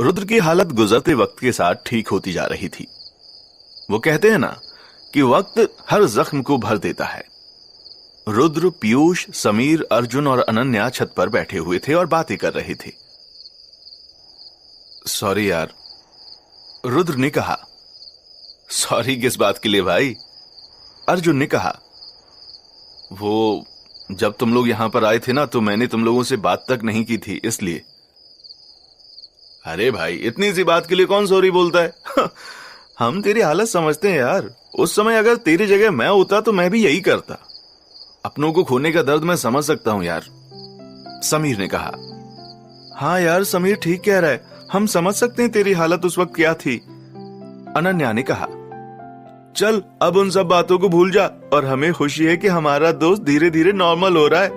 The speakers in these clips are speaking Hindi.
रुद्र की हालत गुजरते वक्त के साथ ठीक होती जा रही थी। वो कहते हैं ना कि वक्त हर जख्म को भर देता है। रुद्र, पीयूष, समीर, अर्जुन और अनन्या छत पर बैठे हुए थे और बातें कर रहे थे। सॉरी यार, रुद्र ने कहा। सॉरी किस बात के लिए भाई? अर्जुन ने कहा। वो जब तुम लोग यहां पर आए थे ना, तो मैंने तुम लोगों से बात तक नहीं की थी, इसलिए। अरे भाई, इतनी सी बात के लिए कौन सॉरी बोलता है? हम तेरी हालत समझते हैं यार। उस समय अगर तेरी जगह मैं होता तो मैं भी यही करता। अपनों को खोने का दर्द मैं समझ सकता हूं यार, समीर ने कहा। हाँ यार, समीर ठीक कह रहा है, हम समझ सकते हैं तेरी हालत उस वक्त क्या थी, अनन्या ने कहा। चल अब उन सब बातों को भूल जा और हमें खुशी है कि हमारा दोस्त धीरे धीरे नॉर्मल हो रहा है,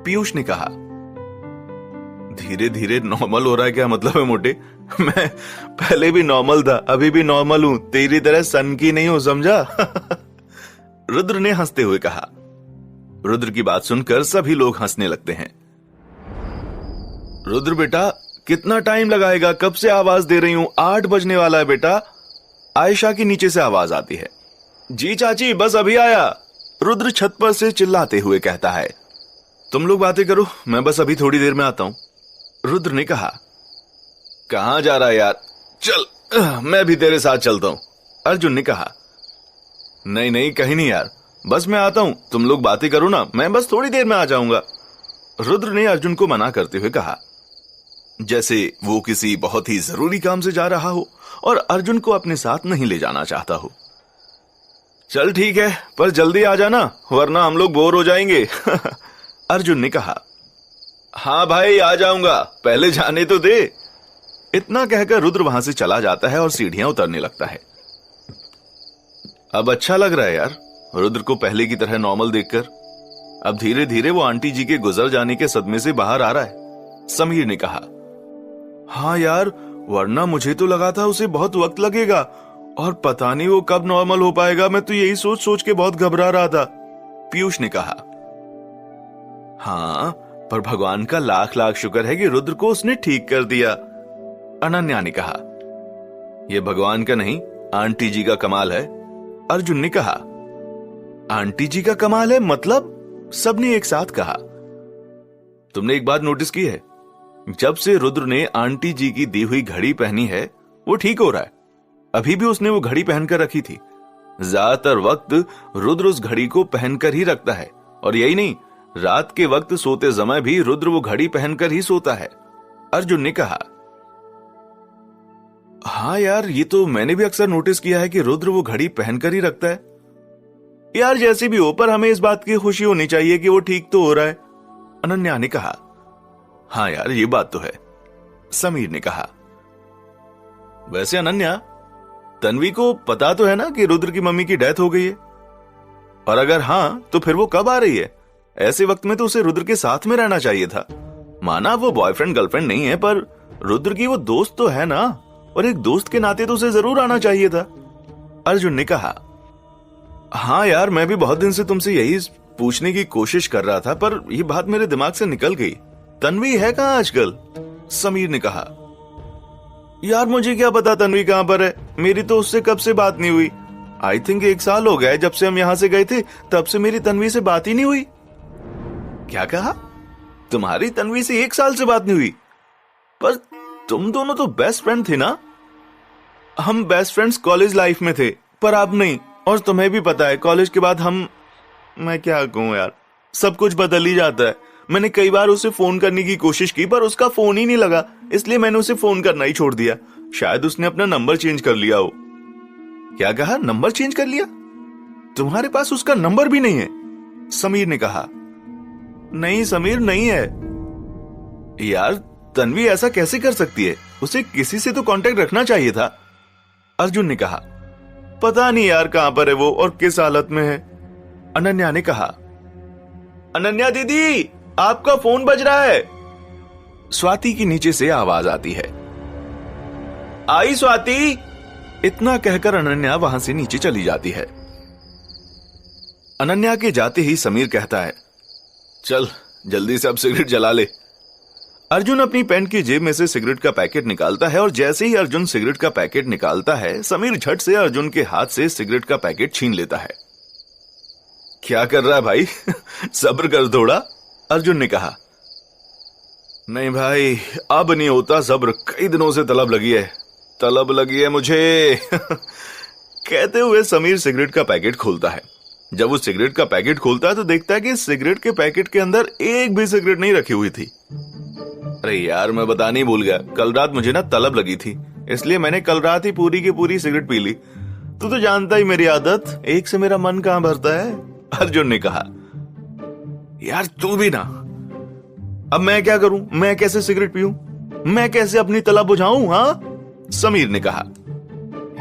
पीयूष ने कहा। धीरे धीरे नॉर्मल हो रहा है क्या मतलब है मोटे? मैं पहले भी नॉर्मल था, अभी भी नॉर्मल हूं, तेरी तरह सन की नहीं हूं, समझा? रुद्र ने हंसते हुए कहा। रुद्र की बात सुनकर सभी लोग हंसने लगते हैं। रुद्र बेटा, कितना टाइम लगाएगा? कब से आवाज दे रही हूं, 8 बजने वाला है बेटा, आयशा की नीचे से आवाज आती है। जी चाची, बस अभी आया, रुद्र छत पर से चिल्लाते हुए कहता है। तुम लोग बातें करो, मैं बस अभी थोड़ी देर में आता हूं, रुद्र ने कहा। कहां जा रहा है यार? चल मैं भी तेरे साथ चलता हूं, अर्जुन ने कहा। नहीं नहीं, कहीं नहीं यार, बस मैं आता हूं, तुम लोग बातें करो ना, मैं बस थोड़ी देर में आ जाऊंगा, रुद्र ने अर्जुन को मना करते हुए कहा, जैसे वो किसी बहुत ही जरूरी काम से जा रहा हो और अर्जुन को अपने साथ नहीं ले जाना चाहता हो। चल ठीक है, पर जल्दी आ जाना वरना हम लोग बोर हो जाएंगे, अर्जुन ने कहा। हाँ भाई, आ जाऊंगा, पहले जाने तो दे। इतना कहकर रुद्र वहां से चला जाता है और सीढ़ियां उतरने लगता है। अब अच्छा लग रहा है यार, रुद्र को पहले की तरह नॉर्मल देखकर। अब धीरे धीरे वो आंटी जी के गुजर जाने के सदमे से बाहर आ रहा है, समीर ने कहा। हाँ यार, वरना मुझे तो लगा था उसे बहुत वक्त लगेगा और पता नहीं वो कब नॉर्मल हो पाएगा, मैं तो यही सोच सोच के बहुत घबरा रहा था, पीयूष ने कहा। हाँ, पर भगवान का लाख लाख शुक्र है कि रुद्र को उसने ठीक कर दिया, अनन्या ने कहा। यह भगवान का नहीं, आंटी जी का कमाल है, अर्जुन ने कहा। आंटी जी का कमाल है मतलब? सबने एक साथ कहा। तुमने एक बात नोटिस की है, जब से रुद्र ने आंटी जी की दी हुई घड़ी पहनी है वो ठीक हो रहा है। अभी भी उसने वो घड़ी पहनकर रखी थी। ज्यादातर वक्त रुद्र उस घड़ी को पहनकर ही रखता है, और यही नहीं, रात के वक्त सोते समय भी रुद्र वो घड़ी पहनकर ही सोता है, अर्जुन ने कहा। हाँ यार, ये तो मैंने भी अक्सर नोटिस किया है कि रुद्र वो घड़ी पहनकर ही रखता है। यार जैसे भी हो, पर हमें इस बात की खुशी होनी चाहिए कि वो ठीक तो हो रहा है, अनन्या ने कहा। हाँ यार, ये बात तो है, समीर ने कहा। वैसे अनन्या, तन्वी को पता तो है ना कि रुद्र की मम्मी की डेथ हो गई है? और अगर हां, तो फिर वो कब आ रही है? ऐसे वक्त में तो उसे रुद्र के साथ में रहना चाहिए था। माना वो बॉयफ्रेंड गर्लफ्रेंड नहीं है, पर रुद्र की वो दोस्त तो है ना, और एक दोस्त के नाते तो उसे जरूर आना चाहिए था, अर्जुन ने कहा। हाँ यार, मैं भी बहुत दिन से तुमसे यही पूछने की कोशिश कर रहा था, पर यह बात मेरे दिमाग से निकल गई। तन्वी है कहां आजकल? समीर ने कहा। यार मुझे क्या पता तन्वी कहां पर है, मेरी तो उससे कब से बात नहीं हुई। आई थिंक 1 साल हो गया जब से हम यहां से गए थे, तब से मेरी तन्वी से बात ही नहीं हुई। क्या कहा? तुम्हारी तन्वी से 1 साल से बात नहीं हुई? पर तुम दोनों तो बेस्ट फ्रेंड थे ना? हम बेस्ट फ्रेंड्स कॉलेज लाइफ में थे, पर अब नहीं, और तुम्हें भी पता है कॉलेज के बाद मैं क्या कहूं यार, सब कुछ बदल ही जाता है। मैंने कई बार उसे फोन करने की कोशिश की, पर उसका फोन ही नहीं लगा, इसलिए मैंने उसे फोन करना ही छोड़ दिया। शायद उसने अपना नंबर चेंज कर लिया हो। क्या कहा? नंबर चेंज कर लिया? तुम्हारे पास उसका नंबर भी नहीं है? समीर ने कहा। नहीं समीर, नहीं है यार, तन्वी ऐसा कैसे कर सकती है? उसे किसी से तो कांटेक्ट रखना चाहिए था, अर्जुन ने कहा। पता नहीं यार कहां पर है वो और किस हालत में है, अनन्या ने कहा। अनन्या दीदी, आपका फोन बज रहा है, स्वाति की नीचे से आवाज आती है। आई स्वाति, इतना कहकर अनन्या वहां से नीचे चली जाती है। अनन्या के जाते ही समीर कहता है, चल जल्दी से अब सिगरेट जला ले। अर्जुन अपनी पैंट की जेब में से सिगरेट का पैकेट निकालता है और जैसे ही अर्जुन सिगरेट का पैकेट निकालता है, समीर झट से अर्जुन के हाथ से सिगरेट का पैकेट छीन लेता है। क्या कर रहा है भाई? सब्र कर थोड़ा, अर्जुन ने कहा। नहीं भाई, अब नहीं होता सब्र, कई दिनों से तलब लगी है मुझे। कहते हुए समीर सिगरेट का पैकेट खोलता है। जब वो सिगरेट का पैकेट खोलता है तो देखता है कि सिगरेट के पैकेट के अंदर एक भी सिगरेट नहीं रखी हुई थी। अरे यार, मैं बताने ही भूल गया, कल रात मुझे ना तलब लगी थी, इसलिए मैंने कल रात ही पूरी की पूरी सिगरेट पी ली। तू तो जानता ही मेरी आदत, एक से मेरा मन कहां भरता है, अर्जुन ने कहा। यार तू भी ना, अब मैं क्या करूं? मैं कैसे सिगरेट पीऊं? मैं कैसे अपनी तलब बुझाऊं? हाँ, समीर ने कहा।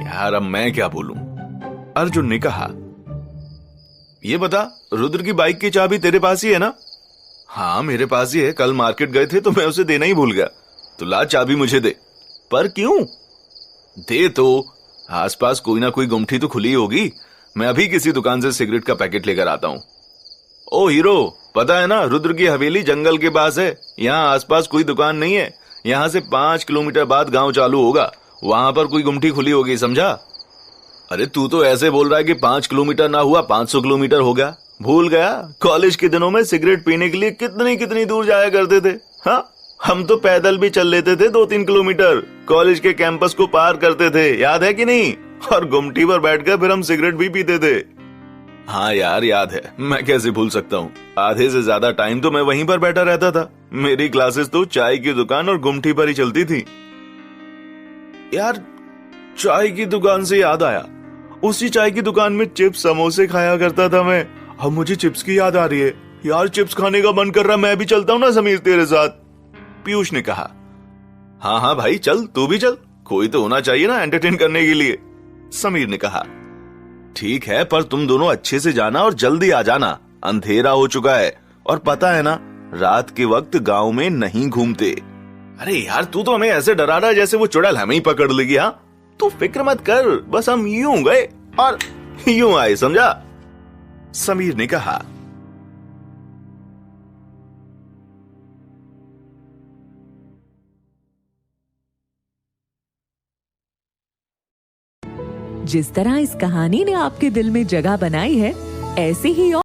यार अब मैं क्या बोलूं, अर्जुन ने कहा। ये बता, रुद्र की बाइक की चाबी तेरे पास ही है ना? हाँ मेरे पास ही है, कल मार्केट गए थे तो मैं उसे देना ही भूल गया। तो ला चाबी मुझे दे। पर क्यों? दे तो, आसपास कोई ना कोई गुमठी तो खुली होगी, मैं अभी किसी दुकान से सिगरेट का पैकेट लेकर आता हूं। ओ हीरो, पता है ना, रुद्र की हवेली जंगल के पास है, यहाँ आसपास कोई दुकान नहीं है, यहाँ से 5 किलोमीटर बाद गांव चालू होगा, वहां पर कोई गुमठी खुली होगी, समझा? अरे तू तो ऐसे बोल रहा है कि 5 किलोमीटर ना हुआ 500 किलोमीटर हो गया। भूल गया, कॉलेज के दिनों में सिगरेट पीने के लिए कितनी कितनी दूर जाया करते थे। हाँ, हम तो पैदल भी चल लेते थे 2-3 किलोमीटर, कॉलेज के कैंपस को पार करते थे, याद है कि नहीं? और गुमटी पर बैठकर फिर हम सिगरेट भी पीते थे। हाँ यार याद है, मैं कैसे भूल सकता हूँ, आधे से ज्यादा टाइम तो मैं वहीं पर बैठा रहता था। मेरी क्लासेस तो चाय की दुकान और गुमटी पर ही चलती थी। यार चाय की दुकान से याद आया, उसी चाय की दुकान में चिप्स समोसे खाया करता था मैं। अब मुझे चिप्स की याद आ रही है यार, चिप्स खाने का मन कर रहा, मैं भी चलता हूँ ना समीर तेरे साथ, पीयूष ने कहा। हाँ हाँ भाई चल, तू भी चल, कोई तो होना चाहिए ना एंटरटेन करने के लिए, समीर ने कहा। ठीक है, पर तुम दोनों अच्छे से जाना और जल्दी आ जाना, अंधेरा हो चुका है, और पता है ना, रात के वक्त गांव में नहीं घूमते। अरे यार तू तो हमें ऐसे डरा रहा है जैसे वो चुड़ैल हमें ही पकड़ लेगी। हाँ तू फिक्र मत कर, बस हम यूं गए और यूं आए, समझा, समीर ने कहा। जिस तरह इस कहानी ने आपके दिल में जगह बनाई है, ऐसे ही